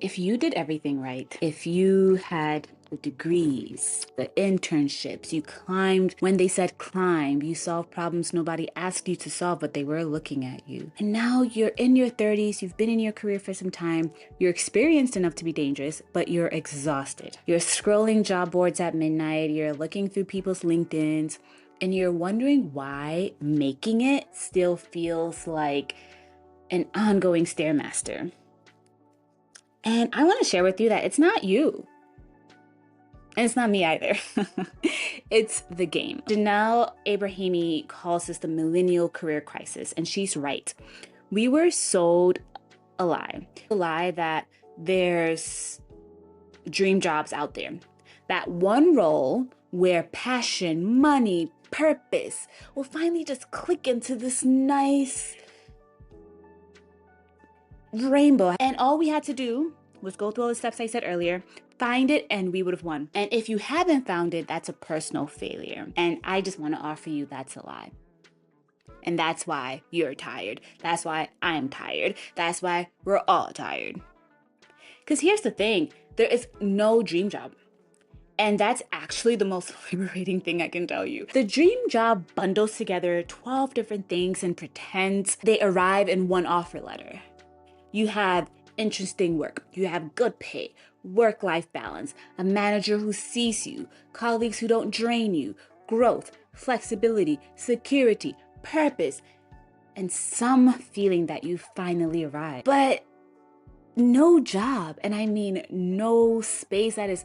If you did everything right, if you had the degrees, the internships, you climbed when they said climb, you solved problems nobody asked you to solve, but they were looking at you. And now you're in your 30s, you've been in your career for some time, you're experienced enough to be dangerous, but you're exhausted. You're scrolling job boards at midnight, you're looking through people's LinkedIns, and you're wondering why making it still feels like an ongoing stairmaster. And I want to share with you that it's not you. And it's not me either. It's the game. Janel Abrahami calls this the Millennial Career Crisis, and she's right. We were sold a lie that there's dream jobs out there. That one role where passion, money, purpose will finally just click into this nice rainbow. And all we had to do was go through all the steps I said earlier, find it, and we would have won. And if you haven't found it, that's a personal failure. And I just want to offer you that's a lie. And that's why you're tired. That's why I'm tired. That's why we're all tired. Because here's the thing, there is no dream job. And that's actually the most liberating thing I can tell you. The dream job bundles together 12 different things and pretends they arrive in one offer letter. You have interesting work, you have good pay, work-life balance, a manager who sees you, colleagues who don't drain you, growth, flexibility, security, purpose, and some feeling that you finally arrived. But no job, and I mean no space that is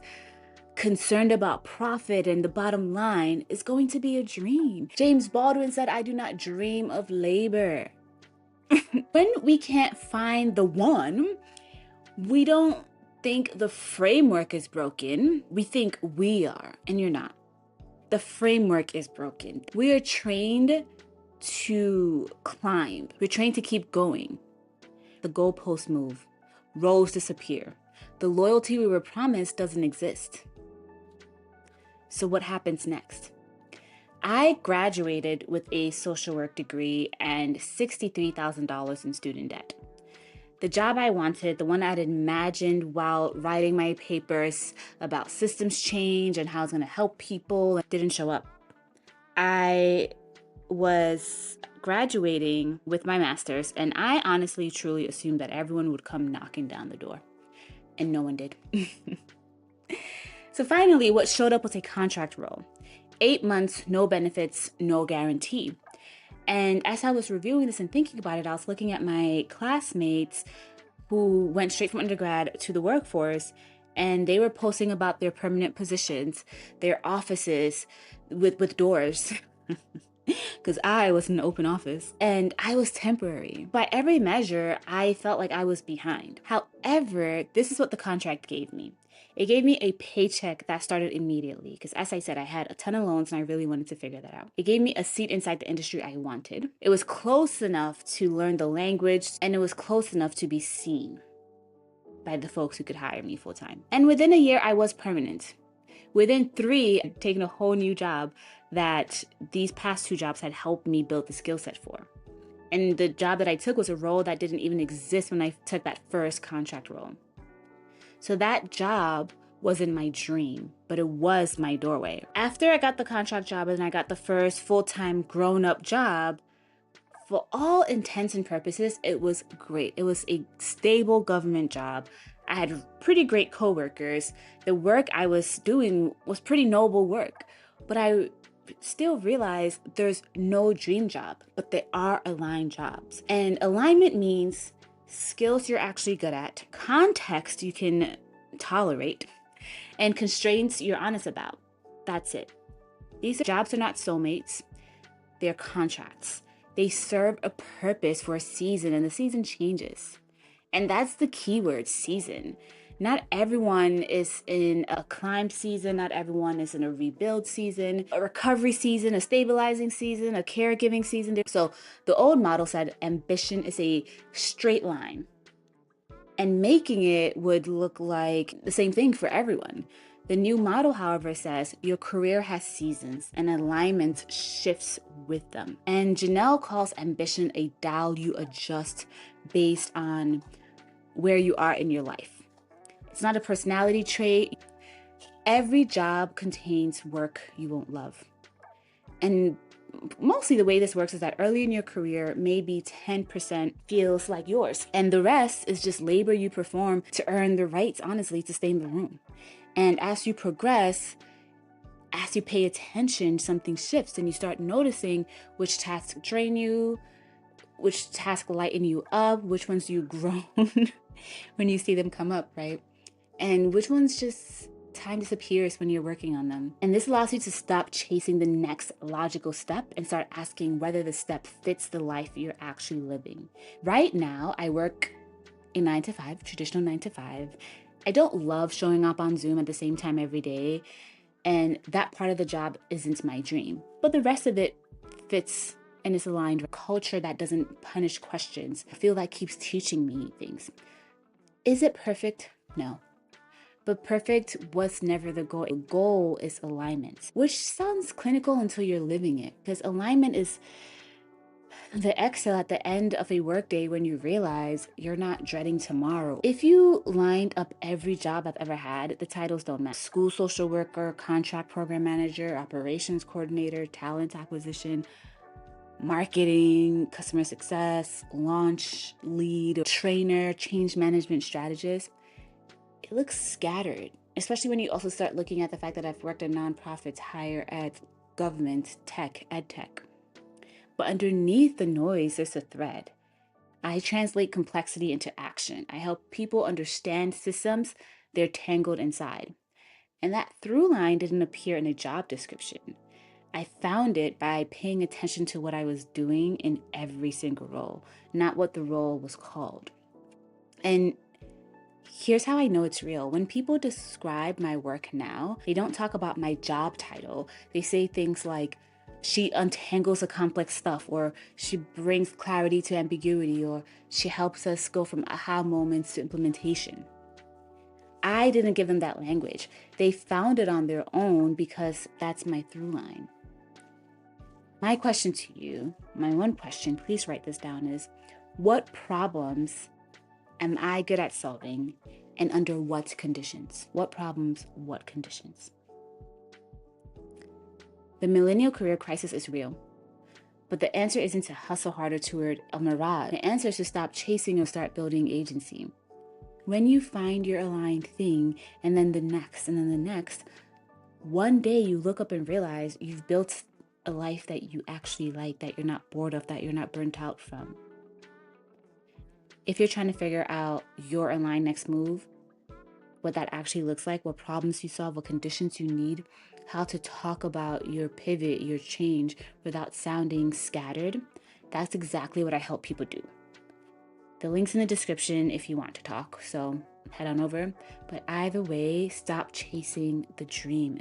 concerned about profit and the bottom line, is going to be a dream. James Baldwin said, "I do not dream of labor." When we can't find the one, we don't think the framework is broken. We think we are, and you're not. The framework is broken. We are trained to climb. We're trained to keep going. The goalposts move. Roles disappear. The loyalty we were promised doesn't exist. So what happens next? I graduated with a social work degree and $63,000 in student debt. The job I wanted, the one I'd imagined while writing my papers about systems change and how it's going to help people, didn't show up. I was graduating with my master's, and I honestly, truly assumed that everyone would come knocking down the door. And no one did. So finally, what showed up was a contract role. 8 months, no benefits, no guarantee. And as I was reviewing this and thinking about it, I was looking at my classmates who went straight from undergrad to the workforce, and they were posting about their permanent positions, their offices with doors. Because I was in an open office and I was temporary. By every measure, I felt like I was behind. However, this is what the contract gave me. It gave me a paycheck that started immediately because, as I said, I had a ton of loans and I really wanted to figure that out. It gave me a seat inside the industry I wanted. It was close enough to learn the language, and it was close enough to be seen by the folks who could hire me full time. And within a year, I was permanent. Within 3, I'd taken a whole new job that these past 2 jobs had helped me build the skill set for. And the job that I took was a role that didn't even exist when I took that first contract role. So that job wasn't my dream, but it was my doorway. After I got the contract job and I got the first full-time grown-up job, for all intents and purposes, it was great. It was a stable government job. I had pretty great coworkers. The work I was doing was pretty noble work, but I still realized there's no dream job, but there are aligned jobs. And alignment means skills you're actually good at, context you can tolerate, and constraints you're honest about. That's it. These jobs are not soulmates. They're contracts. They serve a purpose for a season, and the season changes. And that's the keyword, season. Not everyone is in a climb season. Not everyone is in a rebuild season, a recovery season, a stabilizing season, a caregiving season. So the old model said ambition is a straight line. And making it would look like the same thing for everyone. The new model, however, says your career has seasons and alignment shifts with them. And Janel calls ambition a dial you adjust based on where you are in your life. It's not a personality trait. Every job contains work you won't love. And mostly the way this works is that early in your career, maybe 10% feels like yours. And the rest is just labor you perform to earn the rights, honestly, to stay in the room. And as you progress, as you pay attention, something shifts and you start noticing which tasks drain you, which tasks lighten you up, which ones you groan when you see them come up, right? And which ones just time disappears when you're working on them. And this allows you to stop chasing the next logical step and start asking whether the step fits the life you're actually living. Right now, I work a 9-to-5, traditional 9-to-5. I don't love showing up on Zoom at the same time every day, and that part of the job isn't my dream. But the rest of it fits and is aligned with a culture that doesn't punish questions. I feel that keeps teaching me things. Is it perfect? No. But perfect was never the goal. The goal is alignment, which sounds clinical until you're living it, because alignment is the exhale at the end of a workday when you realize you're not dreading tomorrow. If you lined up every job I've ever had, the titles don't matter. School social worker, contract program manager, operations coordinator, talent acquisition, marketing, customer success, launch lead, trainer, change management strategist, it looks scattered, especially when you also start looking at the fact that I've worked in nonprofits, higher ed, government, tech, ed tech. But underneath the noise, there's a thread. I translate complexity into action. I help people understand systems they're tangled inside. And that through line didn't appear in a job description. I found it by paying attention to what I was doing in every single role, not what the role was called. And here's how I know it's real. When people describe my work now, they don't talk about my job title. They say things like, she untangles the complex stuff, or she brings clarity to ambiguity, or she helps us go from aha moments to implementation. I didn't give them that language. They found it on their own because that's my through line. My question to you, my one question, please write this down, is what problems am I good at solving, and under what conditions? What problems, what conditions? The millennial career crisis is real, but the answer isn't to hustle harder toward a mirage. The answer is to stop chasing or start building agency. When you find your aligned thing, and then the next, and then the next, one day you look up and realize you've built a life that you actually like, that you're not bored of, that you're not burnt out from. If you're trying to figure out your aligned next move, what that actually looks like, what problems you solve, what conditions you need, how to talk about your pivot, your change without sounding scattered, that's exactly what I help people do. The link's in the description if you want to talk, so head on over. But either way, stop chasing the dream.